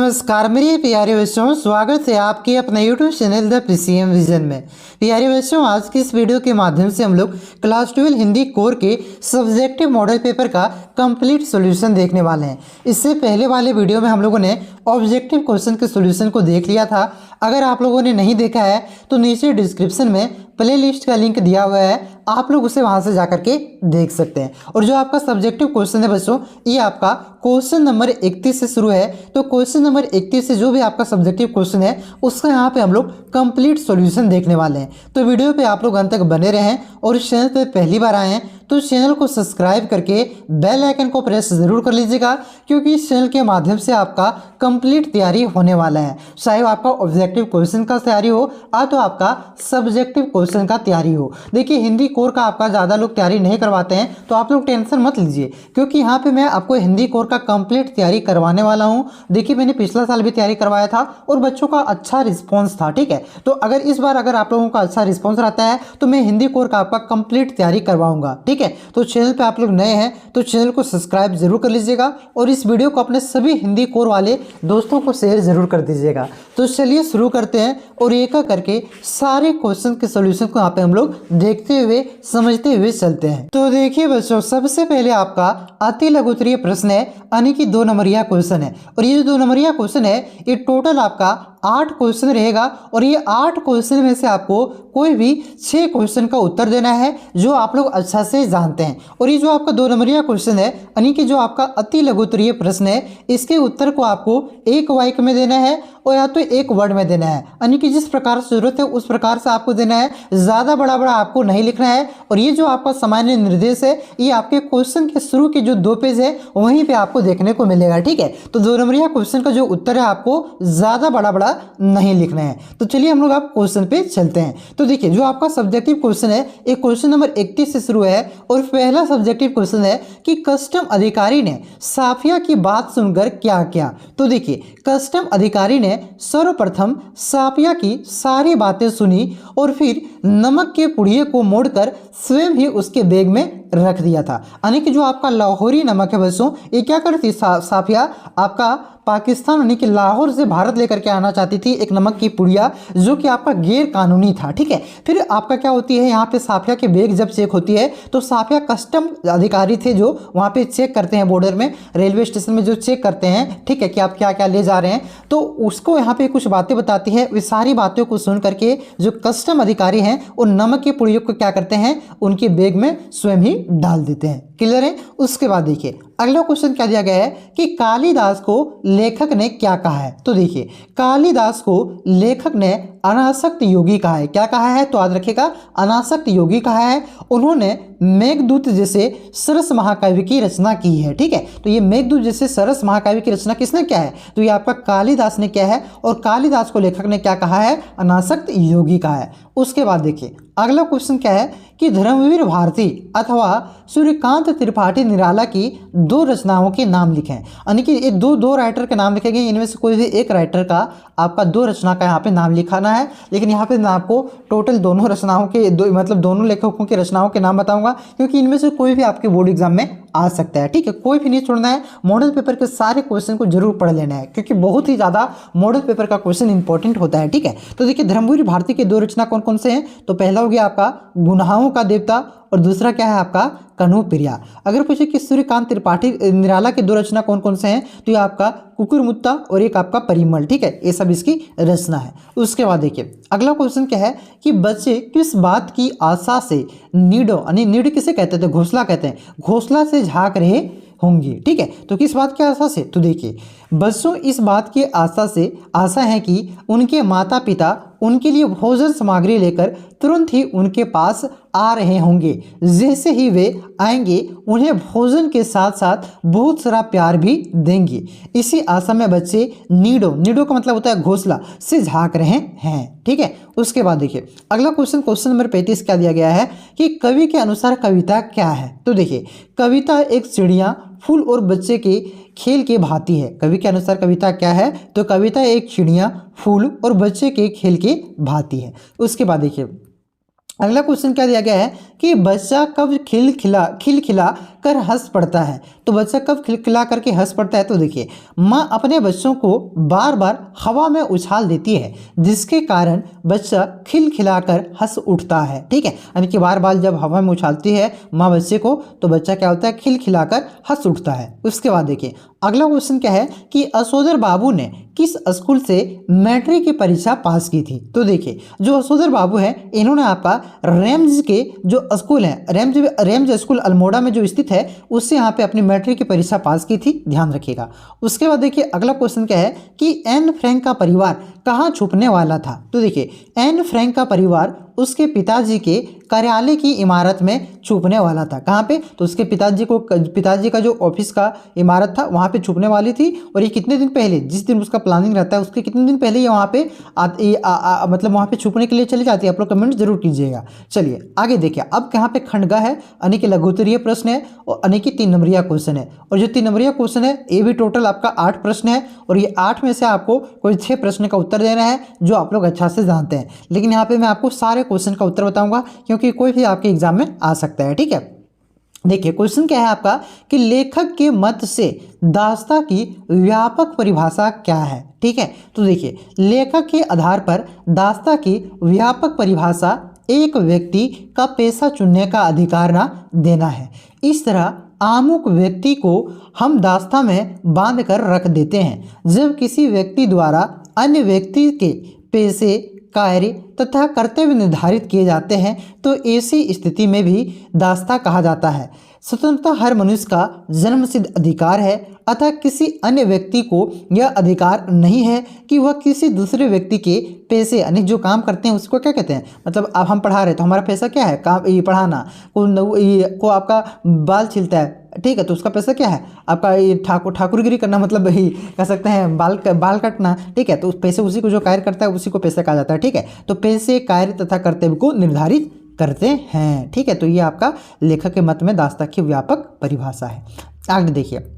नमस्कार मेरे प्यारे बच्चों, स्वागत है आपके अपने YouTube channel the PCM vision में। प्यारे बच्चों, आज की इस वीडियो के माध्यम से हम लोग क्लास 12 हिंदी कोर के सब्जेक्टिव मॉडल पेपर का कंप्लीट सॉल्यूशन देखने वाले हैं। इससे पहले वाले वीडियो में हम लोगों ने ऑब्जेक्टिव क्वेश्चन के सॉल्यूशन को देख लिया था। अगर आप लोगों ने नहीं देखा है तो नीचे डिस्क्रिप्शन में प्लेलिस्ट का लिंक दिया हुआ है, आप लोग उसे वहां से जाकर के देख सकते हैं। और जो आपका सब्जेक्टिव क्वेश्चन है बच्चों, ये आपका क्वेश्चन नंबर 31 से शुरू है। तो क्वेश्चन नंबर 31 से जो भी आपका सब्जेक्टिव क्वेश्चन है उसका यहाँ पे हम लोग कंप्लीट सॉल्यूशन देखने वाले हैं। तो वीडियो पे आप लोग अंत तक बने रहें और इस चैनल पे पहली बार आए हैं तो चैनल को सब्सक्राइब करके बेल आइकन को प्रेस जरूर कर लीजिएगा, क्योंकि इस चैनल के माध्यम से आपका कंप्लीट तैयारी होने वाला है। चाहे आपका ऑब्जेक्टिव क्वेश्चन का तैयारी हो या तो आपका सब्जेक्टिव क्वेश्चन का तैयारी हो। देखिए, हिंदी कोर का आपका ज़्यादा लोग तैयारी नहीं करवाते हैं, तो आप लोग टेंशन मत लीजिए, क्योंकि यहाँ पे मैं आपको हिंदी कोर का कंप्लीट तैयारी करवाने वाला हूँ। देखिए, मैंने पिछला साल भी तैयारी करवाया था और बच्चों का अच्छा रिस्पॉन्स था। ठीक है, तो अगर इस बार अगर आप लोगों का अच्छा रिस्पॉन्स रहता है तो मैं हिंदी कोर का आपका कंप्लीट तैयारी करवाऊंगा। ठीक है, तो चैनल पे आप लोग नए हैं तो चैनल को सब्सक्राइब जरूर कर लीजिएगा और इस वीडियो को अपने सभी हिंदी कोर वाले दोस्तों को शेयर जरूर कर दीजिएगा। तो चलिए शुरू करते हैं और एक एक करके सारे क्वेश्चन के सॉल्यूशन को यहाँ पे हम लोग देखते हुए समझते हुए चलते हैं। तो देखिए बच्चों, सबसे पहले आपका अति लघुत्तरीय प्रश्न है, यानी कि 2 नंबरिया क्वेश्चन है। और ये जो 2 नंबरिया क्वेश्चन है ये टोटल आपका 8 क्वेश्चन रहेगा और ये 8 क्वेश्चन में से आपको कोई भी 6 क्वेश्चन का उत्तर देना है जो आप लोग अच्छा से जानते हैं। और ये जो आपका 2 नंबरिया क्वेश्चन है, यानी कि जो आपका अति लघुत्तरीय प्रश्न है, इसके उत्तर को आपको एक वाक्य में देना है और या तो एक वर्ड में देना है, यानी कि जिस प्रकार से जरूरत है उस प्रकार से आपको देना है। ज़्यादा बड़ा बड़ा आपको नहीं लिखना है। और ये जो आपका सामान्य निर्देश है ये आपके क्वेश्चन के शुरू के जो 2 पेज है वहीं पे आपको देखने को मिलेगा। ठीक है, तो 2 नंबरिया क्वेश्चन का जो उत्तर है आपको ज़्यादा बड़ा बड़ा नहीं लिखना है। तो चलिए हम लोग आप क्वेश्चन पे चलते हैं। तो देखिए, जो आपका सब्जेक्टिव क्वेश्चन है एक क्वेश्चन नंबर 31 से शुरू है और पहला सब्जेक्टिव क्वेश्चन है कि कस्टम अधिकारी ने साफिया की बात सुनकर क्या किया। तो देखिए, कस्टम अधिकारी ने सर्वप्रथम साफिया की सारी बातें सुनी और फिर नमक के पुड़िये को मोड़कर स्वयं ही उसके बैग में रख दिया था। यानी कि जो आपका लाहौरी नमक है बच्चों, ये क्या करती साफिया आपका पाकिस्तान यानी कि लाहौर से भारत लेकर के आना चाहती थी एक नमक की पुड़िया जो कि आपका गैर कानूनी था। ठीक है, फिर आपका क्या होती है यहाँ पे साफिया के बैग जब चेक होती है तो साफिया कस्टम अधिकारी थे जो वहाँ पे चेक करते हैं बॉर्डर में, रेलवे स्टेशन में जो चेक करते हैं, ठीक है, कि आप क्या क्या ले जा रहे हैं, तो उसको यहाँ पे कुछ बातें बताती है। वे सारी बातों को सुन करके जो कस्टम अधिकारी हैं उन नमक की पुड़ियों को क्या करते हैं, उनके बैग में स्वयं ही डाल देते हैं। क्लियर है। उसके बाद देखिए अगला क्वेश्चन क्या दिया गया है कि कालिदास को लेखक ने क्या कहा है। तो देखिए, कालिदास को लेखक ने अनासक्त योगी कहा है। क्या कहा है, तो याद रखिएगा, अनासक्त योगी कहा है। उन्होंने मेघदूत जैसे सरस महाकाव्य की रचना की है। ठीक है, तो ये मेघदूत जैसे सरस महाकाव्य की रचना किसने किया है, तो ये आपका कालिदास ने किया है। और कालिदास को लेखक ने क्या कहा है, अनासक्त योगी कहा है। उसके बाद देखिए अगला क्वेश्चन क्या है कि धर्मवीर भारती अथवा सूर्यकांत त्रिपाठी निराला की 2 रचनाओं के नाम लिखें। यानी कि ये दो राइटर के नाम लिखे गए, इनमें से कोई भी एक राइटर का आपका 2 रचना का यहाँ पे नाम लिखाना है। लेकिन यहाँ पे मैं आपको टोटल दोनों रचनाओं के मतलब दोनों लेखकों की रचनाओं के नाम बताऊंगा, क्योंकि इनमें से कोई भी आपके बोर्ड एग्जाम में आ सकता है। ठीक है, कोई भी नहीं छोड़ना है। मॉडल पेपर के सारे क्वेश्चन को जरूर पढ़ लेना है, क्योंकि बहुत ही ज़्यादा मॉडल पेपर का क्वेश्चन इंपॉर्टेंट होता है। ठीक है, तो देखिए धर्मवीर भारती के 2 रचना कौन कौन से हैं, तो पहला हो गया आपका गुनाहों का देवता और दूसरा क्या है आपका कनूप्रिया। अगर पूछे कि सूर्यकांत त्रिपाठी निराला के 2 रचना कौन कौन से हैं, तो ये आपका कुकुरमुत्ता और एक आपका परिमल। ठीक है, ये सब इसकी रचना है। उसके बाद देखिए अगला क्वेश्चन क्या है कि बच्चे किस बात की आशा से नीडो, यानी नीड किसे कहते थे, घोंसला कहते हैं, घोंसला से झांक रहे होंगे। ठीक है, तो किस बात की आशा से, तो देखिए बच्चों इस बात की आशा है कि उनके माता पिता उनके लिए भोजन सामग्री लेकर तुरंत ही उनके पास आ रहे होंगे। जैसे ही वे आएंगे उन्हें भोजन के साथ साथ बहुत सारा प्यार भी देंगे। इसी आशा में बच्चे नीडो का मतलब होता है घोंसला से झांक रहे हैं। ठीक है, उसके बाद देखिए अगला क्वेश्चन नंबर 35 क्या दिया गया है कि कवि के अनुसार कविता क्या है। तो देखिए कविता एक चिड़िया, फूल और बच्चे के खेल के भांति है। कवि के अनुसार कविता क्या है, तो कविता एक चिड़िया, फूल और बच्चे के खेल के भांति है। उसके बाद देखिए अगला क्वेश्चन क्या दिया गया है कि बच्चा कब खिलखिला कर हंस पड़ता है। तो बच्चा कब खिलखिला करके हंस पड़ता है? तो देखिए, माँ अपने बच्चों को बार बार हवा में उछाल देती है, जिसके कारण बच्चा खिलखिलाकर हंस उठता है। ठीक है, यानी कि बार बार जब हवा में उछालती है माँ बच्चे को, तो बच्चा क्या होता है? खिलखिलाकर हंस उठता है। उसके बाद देखिए अगला क्वेश्चन क्या है कि असोदर बाबू ने किस स्कूल से मैट्रिक की परीक्षा पास की थी? तो देखिए, जो असोदर बाबू है इन्होंने आपका रेम्ज के जो स्कूल है, रेम्ज स्कूल अल्मोड़ा में जो स्थित है, उससे यहाँ पे अपनी मैट्रिक की परीक्षा पास की थी, ध्यान रखिएगा। उसके बाद देखिए अगला क्वेश्चन क्या है कि एन फ्रैंक का परिवार कहाँ छुपने वाला था? तो देखिए, एन फ्रैंक का परिवार उसके पिताजी के कार्यालय की इमारत में छुपने वाला था। कहाँ पे? तो उसके पिताजी का जो ऑफिस का इमारत था वहाँ पे छुपने वाली थी। और ये कितने दिन पहले, जिस दिन उसका प्लानिंग रहता है उसके कितने दिन पहले ये वहाँ पे मतलब वहाँ पे छुपने के लिए चले जाती है। आप लोग कमेंट जरूर कीजिएगा। चलिए आगे देखिए, अब यहाँ पे खंडगा है, यानी कि लघुत्तरीय प्रश्न है, और यानी कि 3 नंबरिया क्वेश्चन है। और जो 3 नंबरिया क्वेश्चन है ये भी टोटल आपका 8 प्रश्न है, और ये 8 में से आपको कोई 6 प्रश्न का उत्तर देना है, जो आप लोग अच्छा से जानते हैं। लेकिन यहाँ पे मैं आपको सारे क्वेश्चन का उत्तर बताऊंगा, क्योंकि कोई भी आपके एग्जाम में आ सकता है। ठीक है, देखिए क्वेश्चन क्या है आपका कि लेखक के मत से दास्तां की व्यापक परिभाषा क्या है? ठीक है, तो देखिए लेखक के आधार पर दास्तां की व्यापक परिभाषा एक व्यक्ति का पेशा चुनने का अधिकार ना देना है। इस तरह आमुक व्यक्ति को हम दास्तां में बांध कर रख देते हैं। जब किसी व्यक्ति द्वारा अन्य व्यक्ति के पेशे, कार्य तथा कर्तव्य निर्धारित किए जाते हैं, तो ऐसी स्थिति में भी दास्तां कहा जाता है। स्वतंत्रता हर मनुष्य का जन्मसिद्ध अधिकार है, अतः किसी अन्य व्यक्ति को यह अधिकार नहीं है कि वह किसी दूसरे व्यक्ति के पैसे, यानी जो काम करते हैं उसको क्या कहते हैं? मतलब अब हम पढ़ा रहे तो हमारा पैसा क्या है? काम, ये पढ़ाना। को आपका बाल छिलता है, ठीक है, तो उसका पैसा क्या है? आपका ये ठाकुरगिरी करना, मतलब ही कह सकते हैं बाल काटना। ठीक है, तो उस पैसे, उसी को जो कार्य करता है उसी को पैसा कहा जाता है। ठीक है, तो पैसे, कार्य तथा कर्तव्य को निर्धारित करते हैं। ठीक है, तो ये आपका लेखक के मत में दास्तां की व्यापक परिभाषा है। आगे देखिए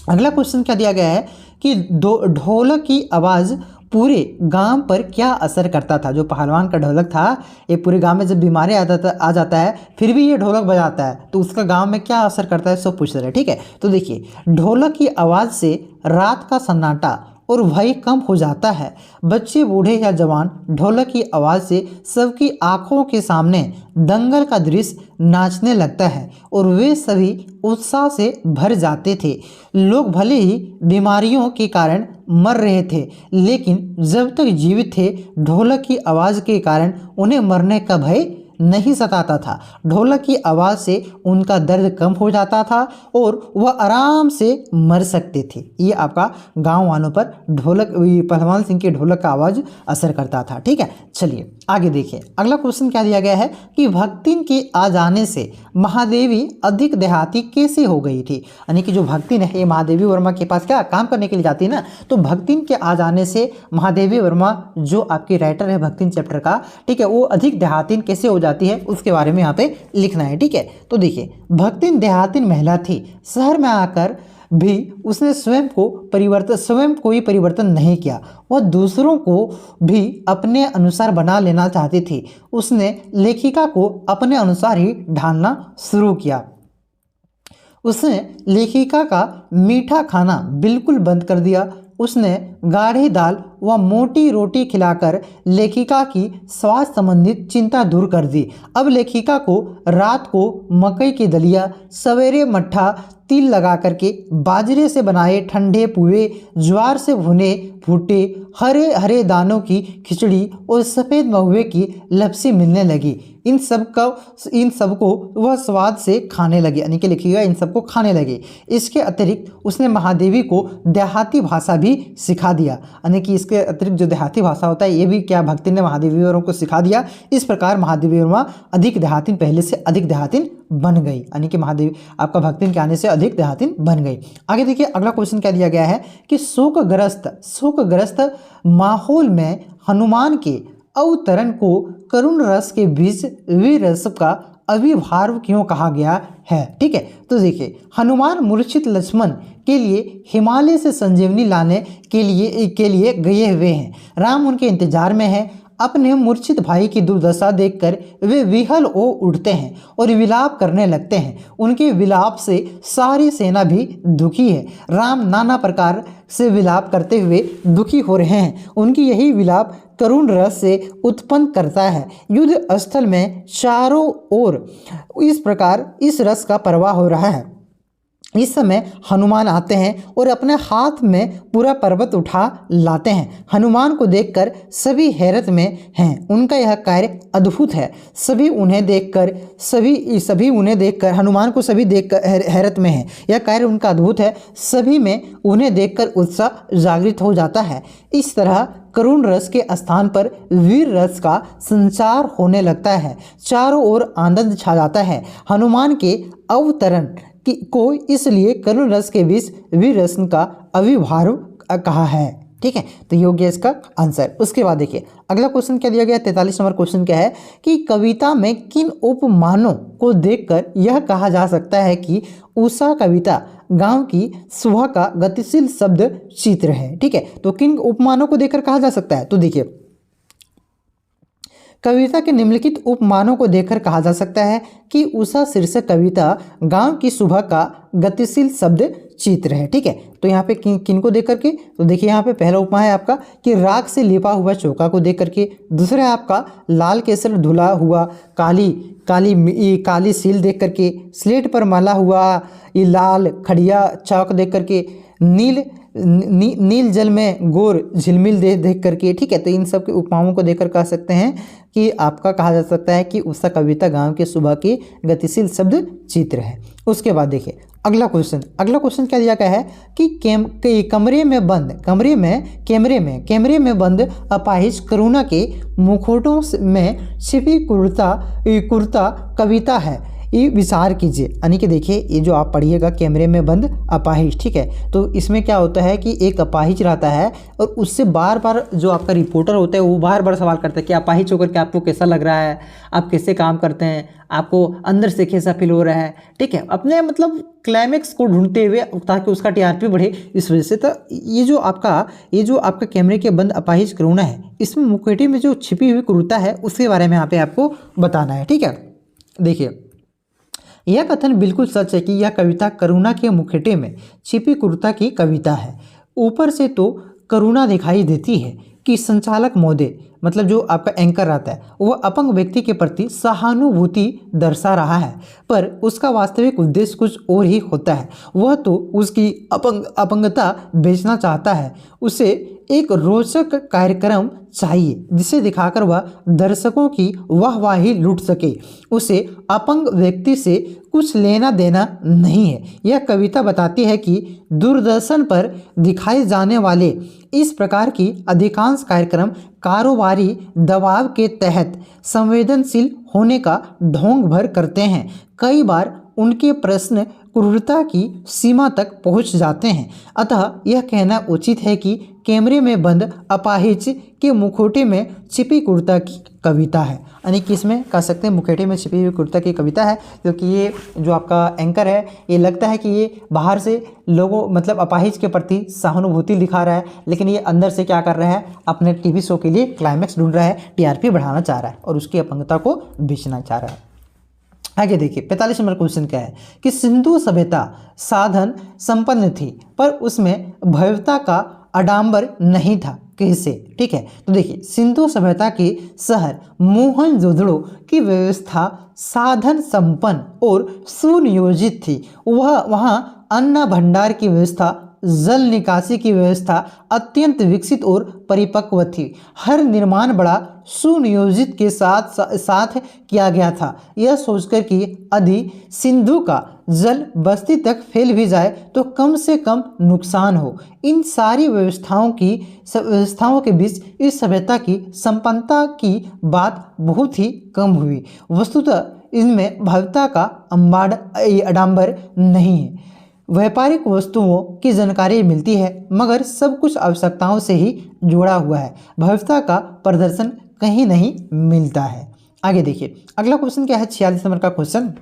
अगला क्वेश्चन क्या दिया गया है कि ढोलक की आवाज़ पूरे गांव पर क्या असर करता था? जो पहलवान का ढोलक था, ये पूरे गांव में जब बीमारी आ जाता है फिर भी ये ढोलक बजाता है, तो उसका गांव में क्या असर करता है, सब पूछ रहे हैं। ठीक है, तो देखिए ढोलक की आवाज़ से रात का सन्नाटा और भय कम हो जाता है। बच्चे, बूढ़े या जवान ढोलक की आवाज़ से सबकी आंखों के सामने दंगल का दृश्य नाचने लगता है और वे सभी उत्साह से भर जाते थे। लोग भले ही बीमारियों के कारण मर रहे थे, लेकिन जब तक जीवित थे ढोलक की आवाज़ के कारण उन्हें मरने का भय नहीं सताता था। ढोलक की आवाज़ से उनका दर्द कम हो जाता था और वह आराम से मर सकते थे। ये आपका गांव वालों पर ढोलक, पहलवान सिंह के ढोलक का आवाज़ असर करता था। ठीक है, चलिए आगे देखिए अगला क्वेश्चन क्या दिया गया है कि भक्तिन के आ जाने से महादेवी अधिक देहाती कैसे हो गई थी? यानी कि जो भक्तिन है ये महादेवी वर्मा के पास क्या काम करने के लिए जाती है ना, तो भक्तिन के आ जाने से महादेवी वर्मा जो आपकी राइटर है भक्तिन चैप्टर का, ठीक है, वो अधिक देहातीन कैसे हो जाती है उसके बारे में यहाँ पे लिखना है। ठीक है, तो देखिए भक्तिन देहातीन महिला थी। शहर में आकर भी उसने स्वयं कोई परिवर्तन नहीं किया, वह दूसरों को भी अपने अनुसार बना लेना चाहती थी। उसने लेखिका को अपने अनुसार ही ढालना शुरू किया। उसने लेखिका का मीठा खाना बिल्कुल बंद कर दिया। उसने गाढ़ी दाल व मोटी रोटी खिलाकर लेखिका की स्वास्थ्य संबंधित चिंता दूर कर दी। अब लेखिका को रात को मकई की दलिया, सवेरे मट्ठा तिल लगा करके बाजरे से बनाए ठंडे पुए, ज्वार से भुने भुट्टे, हरे हरे दानों की खिचड़ी और सफ़ेद महुए की लपसी मिलने लगी। इन सबको वह स्वाद से खाने लगे, यानी कि लिखिएगा इन सबको खाने लगे। इसके अतिरिक्त उसने महादेवी को देहाती भाषा भी सिखा दिया, यानी कि इसके अतिरिक्त जो देहाती भाषा होता है ये भी क्या भक्ति ने महादेवी वर्मा को सिखा दिया। इस प्रकार महादेवी वर्मा अधिक देहातीन, पहले से अधिक देहातीन बन गई, यानी कि महादेवी आपका भक्तिन के आने से अधिक देहातीन बन गई। आगे देखिए अगला क्वेश्चन क्या दिया गया है कि शोकग्रस्त माहौल में हनुमान के अवतरण को करुण रस के बीच वीर रस का अभिभाव क्यों कहा गया है? ठीक है, तो देखिए हनुमान मूर्छित लक्ष्मण के लिए हिमालय से संजीवनी लाने के लिए गए हुए हैं। राम उनके इंतजार में है। अपने मूर्छित भाई की दुर्दशा देखकर वे विहल हो उठते हैं और विलाप करने लगते हैं। उनके विलाप से सारी सेना भी दुखी है। राम नाना प्रकार से विलाप करते हुए दुखी हो रहे हैं। उनकी यही विलाप करुण रस से उत्पन्न करता है। युद्ध स्थल में चारों ओर इस प्रकार इस रस का प्रवाह हो रहा है। इस समय हनुमान आते हैं और अपने हाथ में पूरा पर्वत उठा लाते हैं। हनुमान को देखकर सभी हैरत में हैं। उनका यह कार्य अद्भुत है। सभी उन्हें देखकर हनुमान को सभी देखकर हैरत में हैं। यह कार्य उनका अद्भुत है। सभी में उन्हें देखकर उत्साह जागृत हो जाता है। इस तरह करुण रस के स्थान पर वीर रस का संचार होने लगता है। चारों ओर आनंद छा जाता है। हनुमान के अवतरण को इसलिए करुण रस के बीच वीर रस का अविर्भाव कहा है। ठीक है, तो योग्य इसका आंसर। उसके बाद देखिए अगला क्वेश्चन क्या दिया गया, 43 नंबर क्वेश्चन क्या है कि कविता में किन उपमानों को देखकर यह कहा जा सकता है कि उषा कविता गांव की सुबह का गतिशील शब्द चित्र है। ठीक है, तो किन उपमानों को देखकर कहा जा सकता है, तो देखिए कविता के निम्नलिखित उपमानों को देखकर कहा जा सकता है कि उषा शीर्षक कविता गांव की सुबह का गतिशील शब्द चित्र है। ठीक है, तो यहाँ पे किन को देख करके, तो देखिए यहाँ पे पहला उपमा है आपका कि राख से लिपा हुआ चौका को देख करके। दूसरा है आपका लाल केसर धुला हुआ काली सील देख करके। स्लेट पर मला हुआ ये लाल खड़िया चौक देख करके। नील जल में गोर झिलमिल देख करके। ठीक है, तो इन सब के उपमाओं को देखकर कह सकते हैं कि आपका कहा जा सकता है कि उषा कविता गांव के सुबह की गतिशील शब्द चित्र है। उसके बाद देखिए अगला क्वेश्चन क्या दिया गया है कि कैमरे में बंद अपाहिज करुणा के मुखौटों में छिपी कुर्ता कविता है, ये विचार कीजिए। यानी कि देखिए ये जो आप पढ़िएगा कैमरे में बंद अपाहिज। ठीक है, तो इसमें क्या होता है कि एक अपाहिज रहता है और उससे बार बार जो आपका रिपोर्टर होता है वो बार बार सवाल करता है कि अपाहिज होकर के आपको कैसा लग रहा है, आप कैसे काम करते हैं, आपको अंदर से कैसा फील हो रहा है। ठीक है, अपने मतलब क्लाइमेक्स को ढूंढते हुए ताकि उसका टीआरपी बढ़े, इस वजह से। तो ये जो आपका कैमरे के बंद अपाहिज करुणा है, इसमें मुखौटे में जो छिपी हुई क्रूरता है उसके बारे में यहाँ पे आपको बताना है। ठीक है, देखिए यह कथन बिल्कुल सच है कि यह कविता करुणा के मुखौटे में छिपी क्रूरता की कविता है। ऊपर से तो करुणा दिखाई देती है कि संचालक महोदय मतलब जो आपका एंकर रहता है वह अपंग व्यक्ति के प्रति सहानुभूति दर्शा रहा है, पर उसका वास्तविक उद्देश्य कुछ और ही होता है। वह तो उसकी अपंगता बेचना चाहता है। उसे एक रोचक कार्यक्रम चाहिए जिसे दिखाकर वह दर्शकों की वाहवाही लूट सके। उसे अपंग व्यक्ति से कुछ लेना देना नहीं है। यह कविता बताती है कि दूरदर्शन पर दिखाए जाने वाले इस प्रकार की अधिकांश कार्यक्रम कारोबारी दबाव के तहत संवेदनशील होने का ढोंग भर करते हैं। कई बार उनके प्रश्न क्रूरता की सीमा तक पहुंच जाते हैं। अतः यह कहना उचित है कि कैमरे में बंद अपाहिज के मुखौटे में छिपी क्रूरता की कविता है। यानी कि इसमें कह सकते हैं मुखौटे में छिपी हुई क्रूरता की कविता है, क्योंकि ये जो आपका एंकर है ये लगता है कि ये बाहर से लोगों मतलब अपाहिज के प्रति सहानुभूति दिखा रहा है, लेकिन ये अंदर से क्या कर रहा है, अपने टीवी शो के लिए क्लाइमैक्स ढूंढ रहा है, टीआरपी बढ़ाना चाह रहा है और उसकी अपंगता को बेचना चाह रहा है। आगे देखिए 45 नंबर क्वेश्चन क्या है कि सिंधु सभ्यता साधन संपन्न थी पर उसमें भव्यता का आडंबर नहीं था, कैसे। ठीक है, तो देखिए सिंधु सभ्यता के शहर मोहनजोदड़ो की व्यवस्था साधन संपन्न और सुनियोजित थी। वहाँ अन्न भंडार की व्यवस्था, जल निकासी की व्यवस्था अत्यंत विकसित और परिपक्व थी। हर निर्माण बड़ा सुनियोजित के साथ किया गया था। यह सोचकर कि यदि सिंधु का जल बस्ती तक फैल भी जाए तो कम से कम नुकसान हो। इन सारी व्यवस्थाओं के बीच इस सभ्यता की संपन्नता की बात बहुत ही कम हुई। वस्तुतः इनमें भव्यता का आडंबर नहीं है। व्यापारिक वस्तुओं की जानकारी मिलती है मगर सब कुछ आवश्यकताओं से ही जुड़ा हुआ है। भव्यता का प्रदर्शन कहीं नहीं मिलता है। आगे देखिए अगला क्वेश्चन क्या है, 46 नंबर का क्वेश्चन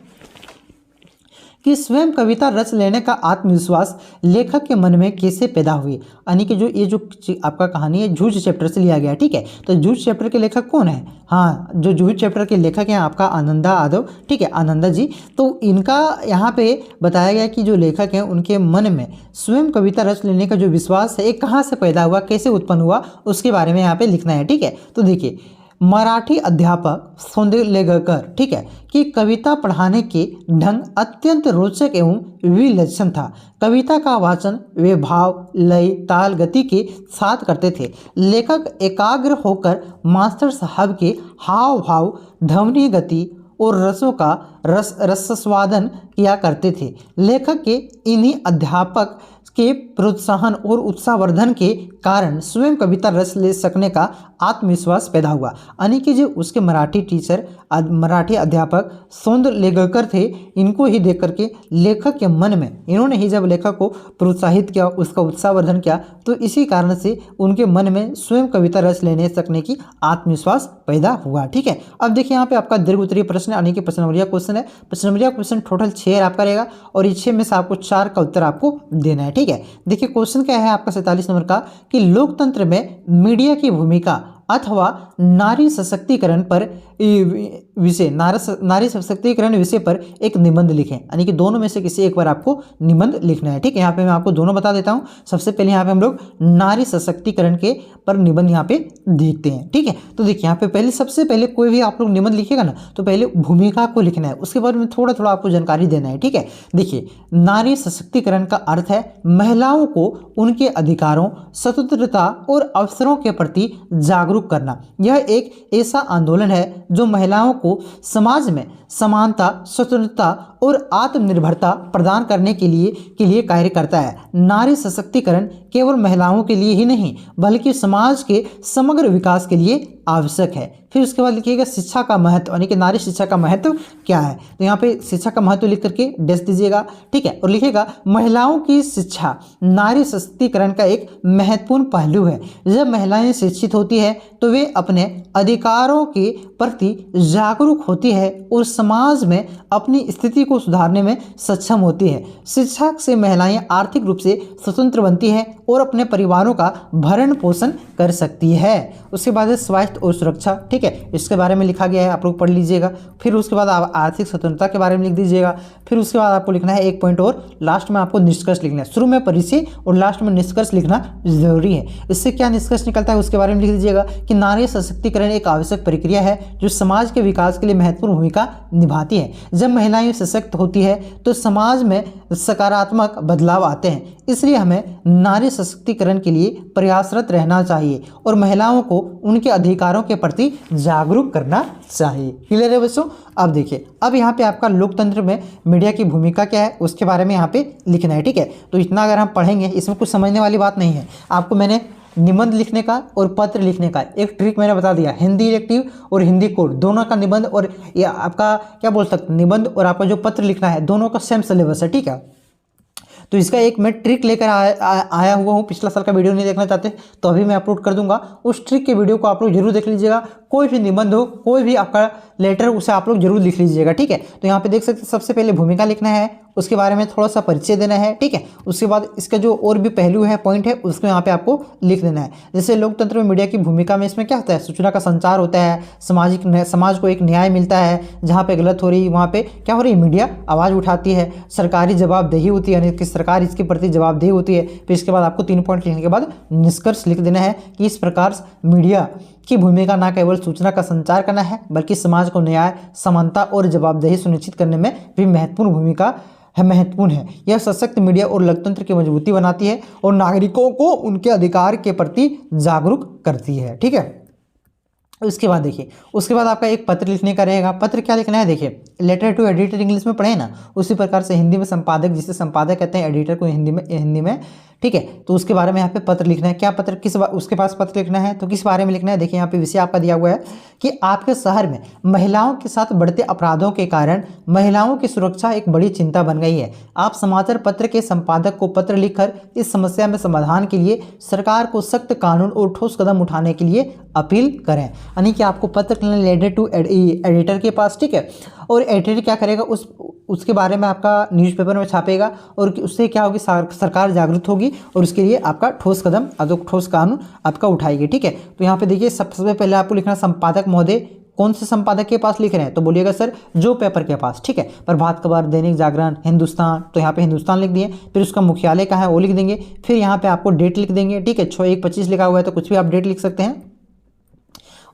कि स्वयं कविता रच लेने का आत्मविश्वास लेखक के मन में कैसे पैदा हुई। यानी कि जो ये जो आपका कहानी है जूझ चैप्टर से लिया गया, ठीक है। तो जूझ चैप्टर के लेखक कौन है? हाँ, जो जूझ चैप्टर के लेखक हैं आपका आनंदा यादव, ठीक है, आनंदा जी। तो इनका यहाँ पे बताया गया कि जो लेखक हैं उनके मन में स्वयं कविता रच लेने का जो विश्वास है, ये कहाँ से पैदा हुआ, कैसे उत्पन्न हुआ, उसके बारे में यहाँ पे लिखना है, ठीक है। तो देखिए, मराठी अध्यापक सोंदेलेकर, ठीक है, कि कविता पढ़ाने के ढंग अत्यंत रोचक एवं विलक्षण था। कविता का वाचन वे भाव, लय, ताल, गति के साथ करते थे। लेखक एकाग्र होकर मास्टर साहब के हाव भाव, ध्वनि, गति और रसों का रसास्वादन किया करते थे। लेखक के इन्हीं अध्यापक के प्रोत्साहन और उत्साहवर्धन के कारण स्वयं कविता रच ले सकने का आत्मविश्वास पैदा हुआ। यानी कि जो उसके मराठी टीचर, मराठी अध्यापक सोंदलेकर थे, इनको ही देख करके लेखक के मन में, इन्होंने ही जब लेखक को प्रोत्साहित किया, उसका उत्साहवर्धन किया, तो इसी कारण से उनके मन में स्वयं कविता रच लेने सकने की आत्मविश्वास पैदा हुआ, ठीक है। अब देखिए यहाँ पे आपका दीर्घ उत्तरीय प्रश्न यानी कि प्रश्न नंबर क्वेश्चन है। प्रश्न नंबर क्वेश्चन टोटल 6 आपका रहेगा और ये 6 में से आपको 4 का उत्तर आपको देना है, ठीक है। देखिए क्वेश्चन क्या है आपका 47 नंबर का, कि लोकतंत्र में मीडिया की भूमिका अथवा नारी सशक्तिकरण पर विषय, नारी सशक्तिकरण विषय पर एक निबंध लिखें। यानी कि दोनों में से किसी एक बार आपको निबंध लिखना है, ठीक है। यहाँ पे मैं आपको दोनों बता देता हूँ। सबसे पहले यहाँ पे हम लोग नारी सशक्तिकरण के पर निबंध यहाँ पे देखते हैं, ठीक है। तो देखिए यहाँ पे पहले, सबसे पहले कोई भी आप लोग निबंध लिखेगा ना, तो पहले भूमिका को लिखना है, उसके बाद में थोड़ा थोड़ा आपको जानकारी देना है, ठीक है। देखिए, नारी सशक्तिकरण का अर्थ है महिलाओं को उनके अधिकारों, स्वतंत्रता और अवसरों के प्रति जागरूक करना। यह एक ऐसा आंदोलन है जो महिलाओं को समाज में समानता, स्वतंत्रता और आत्मनिर्भरता प्रदान करने के लिए कार्य करता है। नारी सशक्तिकरण केवल महिलाओं के लिए ही नहीं बल्कि समाज के समग्र विकास के लिए आवश्यक है। फिर उसके बाद लिखिएगा शिक्षा का महत्व, यानी कि नारी शिक्षा का महत्व क्या है। तो यहाँ पे शिक्षा का महत्व लिख करके डैश दीजिएगा, ठीक है। और लिखिएगा महिलाओं की शिक्षा नारी सशक्तिकरण का एक महत्वपूर्ण पहलू है। जब महिलाएं शिक्षित होती है तो वे अपने अधिकारों के प्रति जागरूक होती है और समाज में अपनी स्थिति को सुधारने में सक्षम होती है। शिक्षा से महिलाएं आर्थिक रूप से स्वतंत्र बनती है और अपने परिवारों का भरण पोषण कर सकती है। उसके बाद है स्वास्थ्य और सुरक्षा, ठीक है, इसके बारे में लिखा गया है, आप लोग पढ़ लीजिएगा। फिर उसके बाद आप आर्थिक स्वतंत्रता के बारे में लिख दीजिएगा। फिर उसके बाद आपको लिखना है एक पॉइंट और लास्ट में आपको निष्कर्ष लिखना है। शुरू में परिचय और लास्ट में निष्कर्ष लिखना जरूरी है। इससे क्या निष्कर्ष निकलता है उसके बारे में लिख दीजिएगा कि नारी सशक्तिकरण एक आवश्यक प्रक्रिया है जो समाज के विकास के लिए महत्वपूर्ण भूमिका निभाती है। जब महिलाएं सशक्त होती है तो समाज में सकारात्मक बदलाव आते हैं। इसलिए हमें नारी सशक्तिकरण के लिए प्रयासरत रहना चाहिए और महिलाओं को उनके अधिकारों के प्रति जागरूक करना चाहिए। क्लियर है बच्चों? अब देखिए, अब यहाँ पे आपका लोकतंत्र में मीडिया की भूमिका क्या है उसके बारे में यहाँ पे लिखना है, ठीक है। तो इतना अगर हम पढ़ेंगे, इसमें कुछ समझने वाली बात नहीं है। आपको मैंने निबंध लिखने का और पत्र लिखने का एक ट्रिक मैंने बता दिया। हिंदी इलेक्टिव और हिंदी कोड दोनों का निबंध और ये आपका क्या बोल सकते, निबंध और आपका जो पत्र लिखना है दोनों का सेम सिलेबस है, ठीक है। तो इसका एक मैं ट्रिक लेकर आया हुआ हूँ। पिछला साल का वीडियो नहीं देखना चाहते तो अभी मैं अपलोड कर दूंगा, उस ट्रिक के वीडियो को आप लोग जरूर देख लीजिएगा। कोई भी निबंध हो, कोई भी आपका लेटर, उसे आप लोग जरूर लिख लीजिएगा, ठीक है। तो यहाँ पे देख सकते हैं सबसे पहले भूमिका लिखना है, उसके बारे में थोड़ा सा परिचय देना है, ठीक है। उसके बाद इसका जो और भी पहलू है, पॉइंट है, उसको यहाँ पे आपको लिख देना है। जैसे लोकतंत्र में मीडिया की भूमिका में इसमें क्या होता है, सूचना का संचार होता है, समाज को एक न्याय मिलता है। जहाँ पे गलत हो रही वहाँ पे क्या हो रही है, मीडिया आवाज़ उठाती है, सरकारी जवाबदेही होती है, यानी कि सरकार इसके प्रति जवाबदेही होती है। फिर इसके बाद आपको 3 पॉइंट लिखने के बाद निष्कर्ष लिख देना है कि इस प्रकार मीडिया की भूमिका न केवल सूचना का संचार करना है बल्कि समाज को न्याय, समानता और जवाबदेही सुनिश्चित करने में भी महत्वपूर्ण है। यह सशक्त मीडिया और लोकतंत्र की मजबूती बनाती है और नागरिकों को उनके अधिकार के प्रति जागरूक करती है, ठीक है। उसके बाद देखिए, उसके बाद आपका एक पत्र लिखने का रहेगा। पत्र क्या लिखना है, देखिए लेटर टू एडिटर इंग्लिश में पढ़े ना, उसी प्रकार से हिंदी में संपादक, जिसे संपादक कहते हैं, एडिटर को हिंदी में, ठीक है। तो उसके बारे में यहाँ पे पत्र लिखना है। क्या पत्र, उसके पास पत्र लिखना है तो किस बारे में लिखना है, देखिए यहाँ पे विषय आपका दिया हुआ है कि आपके शहर में महिलाओं के साथ बढ़ते अपराधों के कारण महिलाओं की सुरक्षा एक बड़ी चिंता बन गई है। आप समाचार पत्र के संपादक को पत्र लिखकर इस समस्या में समाधान के लिए सरकार को सख्त कानून और ठोस कदम उठाने के लिए अपील करें। यानी कि आपको पत्र लेटर टू एडिटर के पास, ठीक है। और एडिटर क्या करेगा, उसके बारे में आपका न्यूज़पेपर में छापेगा और उससे क्या होगी, सरकार जागरूक होगी और उसके लिए आपका ठोस कदम, ठोस कानून आपका उठाएगी, ठीक है। तो यहाँ पे देखिए सबसे पहले आपको लिखना संपादक महोदय, कौन से संपादक के पास लिख रहे हैं, तो बोलिएगा सर जो पेपर के पास, ठीक है। प्रभात खबर, दैनिक जागरण, हिंदुस्तान, तो यहाँ पे हिंदुस्तान लिख दिए। फिर उसका मुख्यालय कहाँ है वो लिख देंगे। फिर यहाँ पे आपको डेट लिख देंगे, ठीक है। 6/1/25 लिखा हुआ है तो कुछ भी आप डेट लिख सकते हैं।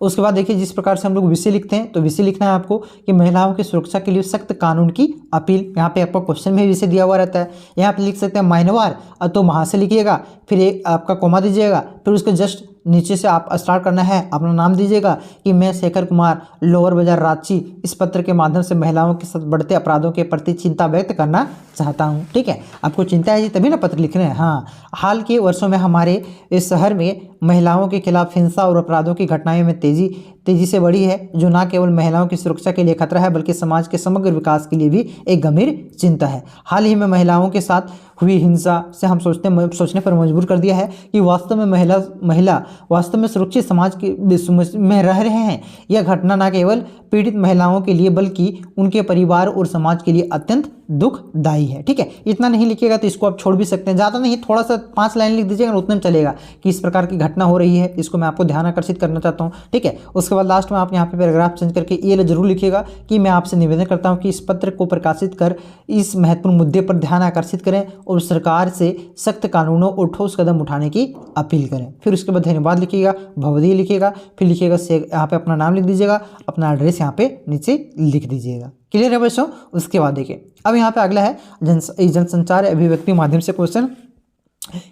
उसके बाद देखिए जिस प्रकार से हम लोग विषय लिखते हैं, तो विषय लिखना है आपको कि महिलाओं की सुरक्षा के लिए सख्त कानून की अपील। यहाँ पे आपको क्वेश्चन में विषय दिया हुआ रहता है। यहाँ पे लिख सकते हैं माइनवार, तो वहाँ से लिखिएगा, फिर एक आपका कोमा दीजिएगा, फिर उसके जस्ट नीचे से आप स्टार्ट करना है, अपना नाम दीजिएगा कि मैं शेखर कुमार, लोअर बाजार, रांची, इस पत्र के माध्यम से महिलाओं के साथ बढ़ते अपराधों के प्रति चिंता व्यक्त करना चाहता हूँ, ठीक है। आपको चिंता है जी तभी ना पत्र लिख रहे हैं। हाँ, हाल के वर्षों में हमारे इस शहर में महिलाओं के खिलाफ हिंसा और अपराधों की घटनाएं में तेजी से बढ़ी है, जो न केवल महिलाओं की सुरक्षा के लिए खतरा है बल्कि समाज के समग्र विकास के लिए भी एक गंभीर चिंता है। हाल ही में महिलाओं के साथ हुई हिंसा से हम सोचने पर मजबूर कर दिया है कि वास्तव में महिला वास्तव में सुरक्षित समाज में रह रहे हैं। यह घटना न केवल पीड़ित महिलाओं के लिए बल्कि उनके परिवार और समाज के लिए अत्यंत दुखदायी है, ठीक है। इतना नहीं लिखिएगा तो इसको आप छोड़ भी सकते हैं, ज़्यादा नहीं, थोड़ा सा 5 लाइन लिख दीजिएगा, उतने में चलेगा कि इस प्रकार की घटना हो रही है, इसको मैं आपको ध्यान आकर्षित करना चाहता हूँ, ठीक है। उसके बाद लास्ट में आप यहाँ पे पैराग्राफ चेंज करके ये जरूर लिखिएगा कि मैं आपसे निवेदन करता हूँ कि इस पत्र को प्रकाशित कर इस महत्वपूर्ण मुद्दे पर ध्यान आकर्षित करें और सरकार से सख्त कानूनों और ठोस कदम उठाने की अपील करें। फिर उसके बाद धन्यवाद लिखिएगा, भवदीय लिखिएगा, फिर लिखिएगा यहाँ पे अपना नाम लिख दीजिएगा, अपना एड्रेस यहाँ पे नीचे लिख दीजिएगा। क्लियर है बच्चों। उसके बाद देखिए अब यहाँ पे अगला है जनसंचार अभिव्यक्ति माध्यम से क्वेश्चन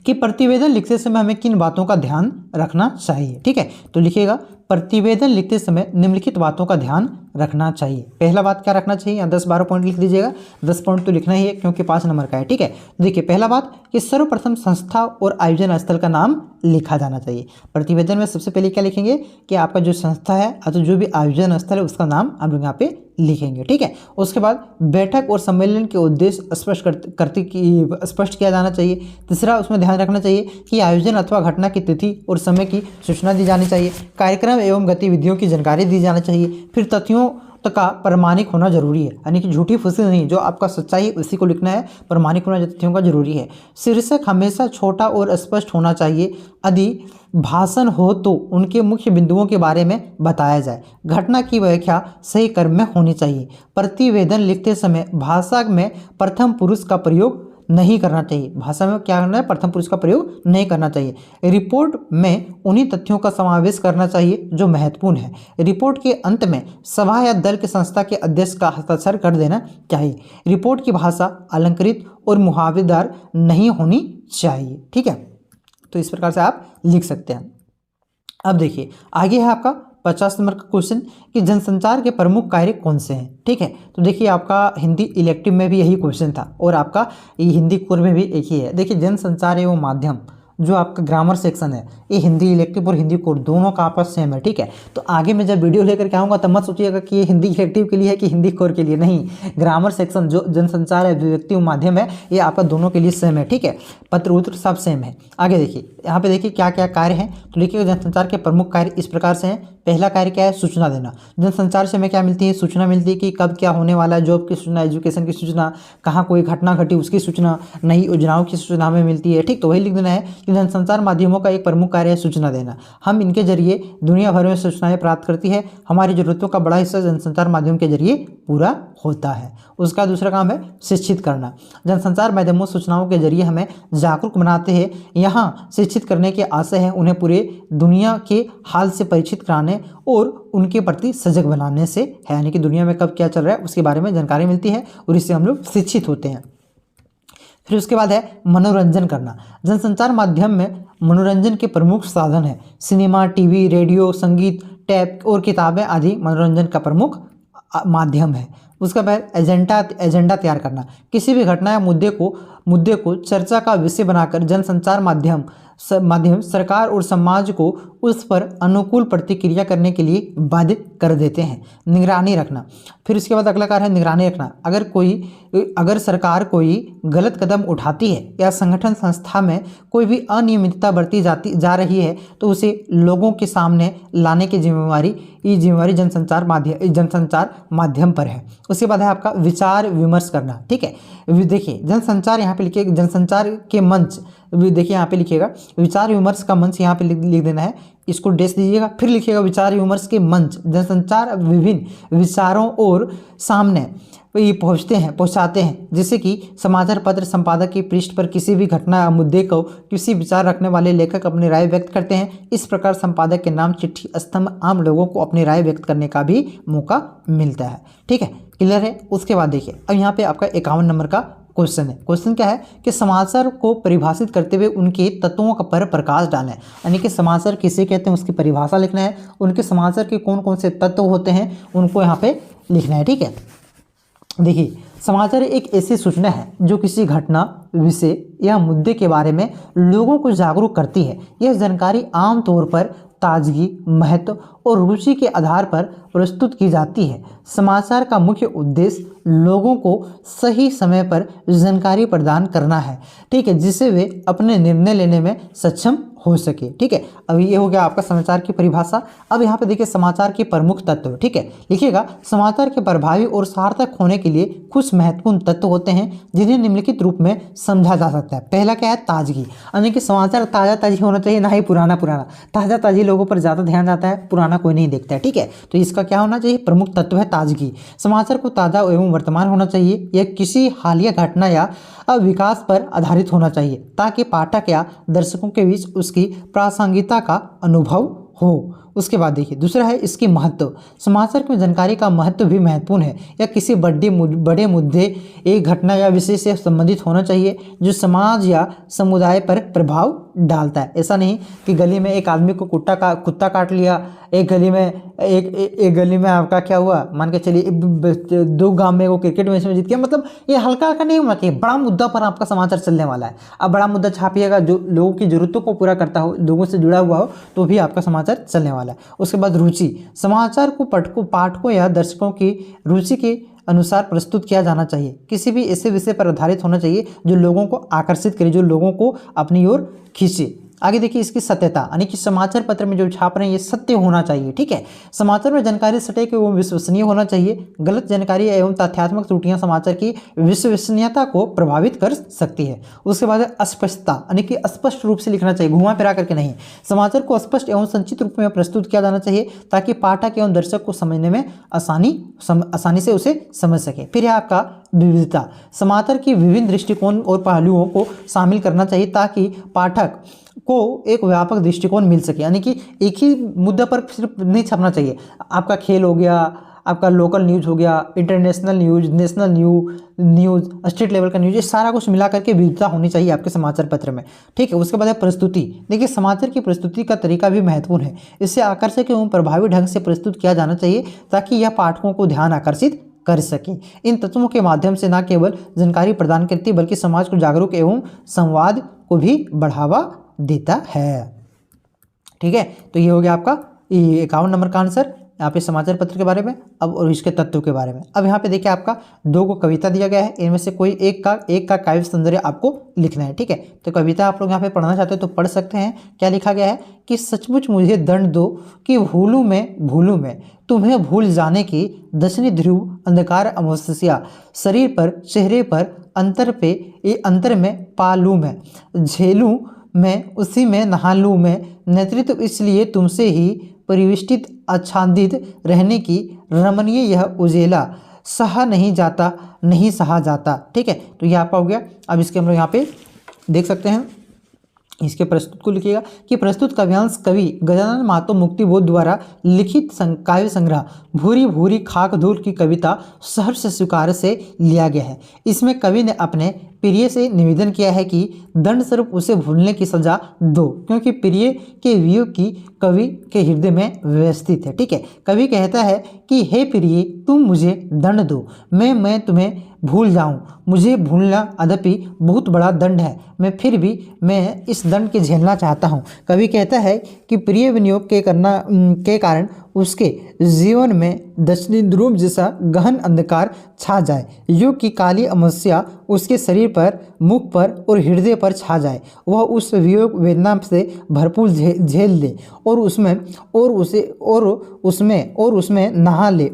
कि प्रतिवेदन लिखते समय हमें किन बातों का ध्यान रखना चाहिए, ठीक है। तो लिखिएगा प्रतिवेदन लिखते समय निम्नलिखित बातों का ध्यान रखना चाहिए। पहला बात क्या रखना चाहिए, 10-12 पॉइंट लिख दीजिएगा, 10 पॉइंट तो लिखना ही है क्योंकि 5 नंबर का है, ठीक है। देखिए पहला बात कि सर्वप्रथम संस्था और आयोजन स्थल का नाम लिखा जाना चाहिए। प्रतिवेदन में सबसे पहले क्या लिखेंगे कि आपका जो संस्था है अथवा जो भी आयोजन स्थल है उसका नाम आप लोग यहाँ पे लिखेंगे, ठीक है। उसके बाद बैठक और सम्मेलन के उद्देश्य स्पष्ट किया जाना चाहिए। तीसरा उसमें ध्यान रखना चाहिए कि आयोजन अथवा घटना की तिथि और समय की सूचना दी जानी चाहिए। कार्यक्रम एवं गतिविधियों की जानकारी दी जानी चाहिए। फिर तथ्यों का प्रमाणिक होना जरूरी है, यानी कि झूठी फुसी नहीं, जो आपका सच्चाई है उसी को लिखना है, प्रमाणिक होना तथ्यों का जरूरी है। शीर्षक हमेशा छोटा और स्पष्ट होना चाहिए। यदि भाषण हो तो उनके मुख्य बिंदुओं के बारे में बताया जाए। घटना की व्याख्या सही क्रम में होनी चाहिए। प्रतिवेदन लिखते समय भाषा में प्रथम पुरुष का प्रयोग नहीं करना चाहिए। भाषा में क्या करना है, प्रथम पुरुष का प्रयोग नहीं करना चाहिए। रिपोर्ट में उन्हीं तथ्यों का समावेश करना चाहिए जो महत्वपूर्ण है। रिपोर्ट के अंत में सभा या दल के संस्था के अध्यक्ष का हस्ताक्षर कर देना चाहिए। रिपोर्ट की भाषा अलंकृत और मुहावरेदार नहीं होनी चाहिए, ठीक है। तो इस प्रकार से आप लिख सकते हैं। अब देखिए आगे है आपका 50 नंबर का क्वेश्चन कि जनसंचार के प्रमुख कार्य कौन से हैं, ठीक है। तो देखिए आपका हिंदी इलेक्टिव में भी यही क्वेश्चन था और आपका ये हिंदी कोर में भी एक ही है। देखिए जनसंचार एवं माध्यम जो आपका ग्रामर सेक्शन है ये हिंदी इलेक्टिव और हिंदी कोर दोनों का आपस सेम है, ठीक है। तो आगे मैं जब वीडियो लेकर के आऊँगा तब मत सोचिएगा कि ये हिंदी इलेक्टिव के लिए है कि हिंदी कोर के लिए, नहीं। ग्रामर सेक्शन जो जनसंचार अभिव्यक्ति माध्यम है ये आपका दोनों के लिए सेम है, ठीक है। पत्र उत्तर सब सेम है। आगे देखिए यहाँ पे देखिए क्या क्या कार्य हैं, तो लिखिए जनसंचार के प्रमुख कार्य इस प्रकार से हैं। पहला कार्य क्या है, सूचना देना। जनसंचार से हमें क्या मिलती है, सूचना मिलती है कि कब क्या होने वाला है, जॉब की सूचना, एजुकेशन की सूचना, कहाँ कोई घटना घटी उसकी सूचना, नई योजनाओं की सूचना हमें मिलती है, ठीक। तो वही लिख देना है कि जनसंचार माध्यमों का एक प्रमुख कार्य है सूचना देना। हम इनके जरिए दुनिया भर में सूचनाएं प्राप्त करती है। हमारी जरूरतों का बड़ा हिस्सा जनसंचार माध्यम के जरिए पूरा होता है। उसका दूसरा काम है शिक्षित करना। जनसंचार माध्यमों सूचनाओं के जरिए हमें जागरूक बनाते हैं। यहाँ शिक्षित करने के आशय है उन्हें पूरे दुनिया के हाल से परिचित कराने और उनके प्रति सजग बनाने से है, यानी कि दुनिया में कब क्या चल रहा है उसके बारे में जानकारी मिलती है और इससे हम लोग शिक्षित होते हैं। फिर उसके बाद है मनोरंजन करना। जनसंचार माध्यम में मनोरंजन के प्रमुख साधन है सिनेमा, टीवी, रेडियो, संगीत, टैप और किताबें आदि मनोरंजन का प्रमुख माध्यम है। उसका बाद एजेंडा तैयार करना। किसी भी घटना या मुद्दे को चर्चा का विषय बनाकर जनसंचार माध्यम माध्यम सरकार और समाज को उस पर अनुकूल प्रतिक्रिया करने के लिए बाध्य कर देते हैं। निगरानी रखना, फिर उसके बाद अगला कार्य है निगरानी रखना। अगर सरकार कोई गलत कदम उठाती है या संगठन संस्था में कोई भी अनियमितता बरती जा रही है तो उसे लोगों के सामने लाने की जिम्मेवारी जनसंचार माध्यम पर है। उसके बाद है आपका विचार विमर्श करना। ठीक है, देखिए जनसंचार यहाँ पे लिखिए, जनसंचार के मंच देखिए यहाँ पे लिखिएगा विचार विमर्श का मंच, यहाँ पे लिख देना है, इसको डेश दीजिएगा, फिर लिखिएगा विचार विमर्श के मंच। जनसंचार विभिन्न विचारों और सामने ये पहुँचाते हैं, जैसे कि समाचार पत्र संपादक की पृष्ठ पर किसी भी घटना या मुद्दे को किसी विचार रखने वाले लेखक अपनी राय व्यक्त करते हैं। इस प्रकार संपादक के नाम, चिट्ठी, स्तंभ आम लोगों को अपनी राय व्यक्त करने का भी मौका मिलता है। ठीक है, क्लियर है। उसके बाद देखिए अब यहाँ पे आपका 51 नंबर का क्वेश्चन है। क्वेश्चन क्या है कि समाचार को परिभाषित करते हुए उनके तत्वों पर प्रकाश डालें। यानी कि समाचार किसे कहते हैं उसकी परिभाषा लिखना है, उनके समाचार के कौन कौन से तत्व होते हैं उनको यहाँ पे लिखना है। ठीक है, देखिए समाचार एक ऐसी सूचना है जो किसी घटना, विषय या मुद्दे के बारे में लोगों को जागरूक करती है। यह जानकारी आमतौर पर ताजगी, महत्व और रुचि के आधार पर प्रस्तुत की जाती है। समाचार का मुख्य उद्देश्य लोगों को सही समय पर जानकारी प्रदान करना है, ठीक है, जिससे वे अपने निर्णय लेने में सक्षम हो सके। ठीक है, अब ये हो गया आपका समाचार की परिभाषा। अब यहाँ पे देखिए समाचार के प्रमुख तत्व। ठीक है, लिखिएगा समाचार के प्रभावी और सार्थक होने के लिए कुछ महत्वपूर्ण तत्व होते हैं जिन्हें निम्नलिखित रूप में समझा जा सकता है। पहला क्या है, ताजगी, यानी कि समाचार ताज़ा ताजी होना चाहिए, ना ही पुराना। ताज़ा ताजी लोगों पर ज़्यादा ध्यान जाता है, पुराना कोई नहीं देखता है। ठीक है, तो इसका क्या होना चाहिए, प्रमुख तत्व है ताजगी। समाचार को ताज़ा एवं वर्तमान होना चाहिए। यह किसी हालिया घटना या विकास पर आधारित होना चाहिए ताकि पाठक या दर्शकों के बीच उसकी प्रासंगिकता का अनुभव हो। उसके बाद देखिए दूसरा है इसकी महत्व। समाचार में जानकारी का महत्व भी महत्वपूर्ण है। या किसी बड़े मुद्दे, एक घटना या विषय से संबंधित होना चाहिए जो समाज या समुदाय पर प्रभाव डालता है। ऐसा नहीं कि गली में एक आदमी को कुत्ता काट लिया, एक गली में आपका क्या हुआ, मान के चलिए 2 गांव में वो क्रिकेट मैच में जीत गया। मतलब ये हल्का हल्का नहीं होना चाहिए, बड़ा मुद्दा पर आपका समाचार चलने वाला है। अब बड़ा मुद्दा छापिएगा जो लोगों की जरूरतों को पूरा करता हो, लोगों से जुड़ा हुआ हो, तो भी आपका समाचार चलने वाला है। उसके बाद रुचि, समाचार को पाठकों या दर्शकों की रुचि के अनुसार प्रस्तुत किया जाना चाहिए। किसी भी ऐसे विषय पर आधारित होना चाहिए जो लोगों को आकर्षित करे, जो लोगों को अपनी ओर खींचे। आगे देखिए इसकी सत्यता, यानी कि समाचार पत्र में जो छाप रहे हैं ये सत्य होना चाहिए। ठीक है, समाचार में जानकारी सटीक एवं विश्वसनीय होना चाहिए। गलत जानकारी एवं तथ्यात्मक त्रुटियां समाचार की विश्वसनीयता को प्रभावित कर सकती है। उसके बाद अस्पष्टता, यानी कि स्पष्ट रूप से लिखना चाहिए, घुमा फिरा करके नहीं। समाचार को स्पष्ट एवं संक्षिप्त रूप में प्रस्तुत किया जाना चाहिए ताकि पाठक एवं दर्शक को समझने में आसानी से उसे समझ सके। फिर है आपका विविधता, समाचार की विभिन्न दृष्टिकोण और पहलुओं को शामिल करना चाहिए ताकि पाठक को एक व्यापक दृष्टिकोण मिल सके। यानी कि एक ही मुद्दा पर सिर्फ नहीं छपना चाहिए। आपका खेल हो गया, आपका लोकल न्यूज़ हो गया, international news, national news, state level का न्यूज़, ये सारा कुछ मिला करके विविधता होनी चाहिए आपके समाचार पत्र में। ठीक है, उसके बाद है प्रस्तुति। देखिए समाचार की प्रस्तुति का तरीका भी महत्वपूर्ण है। इससे आकर्षक एवं प्रभावी ढंग से प्रस्तुत किया जाना चाहिए ताकि यह पाठकों को ध्यान आकर्षित कर सके। इन तत्वों के माध्यम से न केवल जानकारी प्रदान करती बल्कि समाज को जागरूक एवं संवाद को भी बढ़ावा देता है। ठीक है, तो ये हो गया आपका 51 नंबर का आंसर यहाँ पे समाचार पत्र के बारे में। अब और इसके तत्व के बारे में। अब यहाँ पे देखिए आपका 2 को कविता दिया गया है, इनमें से कोई एक का काव्य सौंदर्य आपको लिखना है। ठीक है, तो कविता आप लोग यहाँ पे पढ़ना चाहते हो तो पढ़ सकते हैं। क्या लिखा गया है कि सचमुच मुझे दंड दो कि भूलूं मैं तुम्हें भूल जाने की दक्षिणी ध्रुव अंधकार अमावस्या शरीर पर, चेहरे पर, अंतर में पालूं मैं, झेलूं मैं, उसी में नहा लूं मैं, नेतृत्व इसलिए तुमसे ही परिविष्टित आच्छादित रहने की रमणीय यह उजेला सहा नहीं सहा जाता। ठीक है, तो ये आपका हो गया। अब इसके हम लोग यहाँ पे देख सकते हैं, इसके प्रस्तुत को लिखिएगा कि प्रस्तुत काव्यांश कवि गजानन महतो मुक्तिबोध द्वारा लिखित काव्य संग्रह भूरी भूरी खाक धूल की कविता सहर्ष स्वीकार से लिया गया है। इसमें कवि ने अपने प्रिय से निवेदन किया है कि दंड स्वरूप उसे भूलने की सजा दो, क्योंकि प्रिय के वियोग की कवि के हृदय में व्यवस्थित है। ठीक है, कवि कहता है कि हे प्रिय तुम मुझे दंड दो, मैं तुम्हें भूल जाऊं। मुझे भूलना अदपि बहुत बड़ा दंड है, मैं फिर भी मैं इस दंड के झेलना चाहता हूं। कवि कहता है कि प्रिय विनियोग के कारण उसके जीवन में दक्षिणी ध्रुव जैसा गहन अंधकार छा जाए, युग की काली अमावस्या उसके शरीर पर, मुख पर और हृदय पर छा जाए। वह उस वियोग वेदना से भरपूर झेल ले और उसमें नहा ले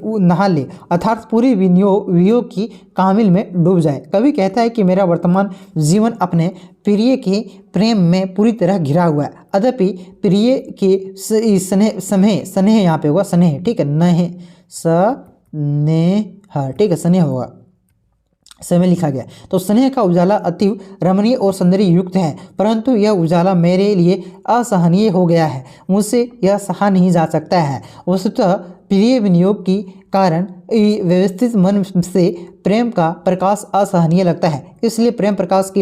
अर्थात पूरी वियोग की कामिल में डूब जाए। कवि कहता है कि मेरा वर्तमान जीवन अपने प्रिय के प्रेम में पूरी तरह घिरा हुआ है, अदपि प्रिय के स्नेह यहाँ पे होगा स्नेह, ठीक है, नहे स्नेह, ठीक है, स्नेह होगा, समय लिखा गया। तो स्नेह का उजाला अति रमणीय और सौंदर्य युक्त है, परंतु यह उजाला मेरे लिए असहनीय हो गया है, मुझसे यह सहा नहीं जा सकता है। वस्तुतः प्रिय विनियोग की कारण व्यवस्थित मन से प्रेम का प्रकाश असहनीय लगता है, इसलिए प्रेम प्रकाश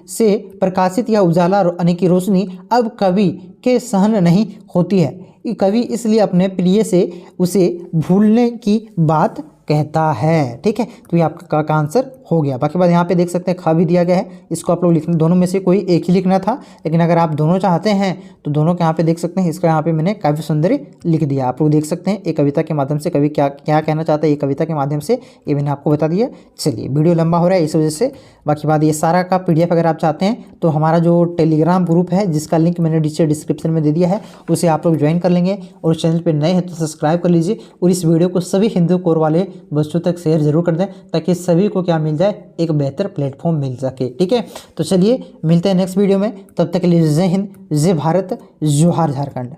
से प्रकाशित यह उजाला यानी कि रोशनी अब कवि के सहन नहीं होती है। कवि इसलिए अपने प्रिय से उसे भूलने की बात कहता है, ठीक है। तो ये आपका का आंसर हो गया। बाकी बात यहाँ पे देख सकते हैं ख भी दिया गया है, इसको आप लोग लिखना, दोनों में से कोई एक ही लिखना था, लेकिन अगर आप दोनों चाहते हैं तो दोनों के यहाँ पे देख सकते हैं। इसका यहाँ पे मैंने काव्य सौंदर्य लिख दिया, आप लोग देख सकते हैं। एक कविता के माध्यम से कवि क्या क्या कहना चाहता है, ये कविता के माध्यम से ये मैंने आपको बता दिया। चलिए वीडियो लंबा हो रहा है इस वजह से। बाकी बात ये सारा का PDF अगर आप चाहते हैं तो हमारा जो टेलीग्राम ग्रुप है जिसका लिंक मैंने नीचे डिस्क्रिप्शन में दे दिया है, उसे आप लोग ज्वाइन कर लेंगे और चैनल पर नए हैं तो सब्सक्राइब कर लीजिए और इस वीडियो को सभी हिंदू कोर वाले बच्चों तक शेयर जरूर कर दें ताकि सभी को क्या मिल जाए, एक बेहतर प्लेटफॉर्म मिल सके, ठीक है। तो चलिए मिलते हैं नेक्स्ट वीडियो में, तब तक के लिए जय हिंद, जय भारत, जोहार झारखंड।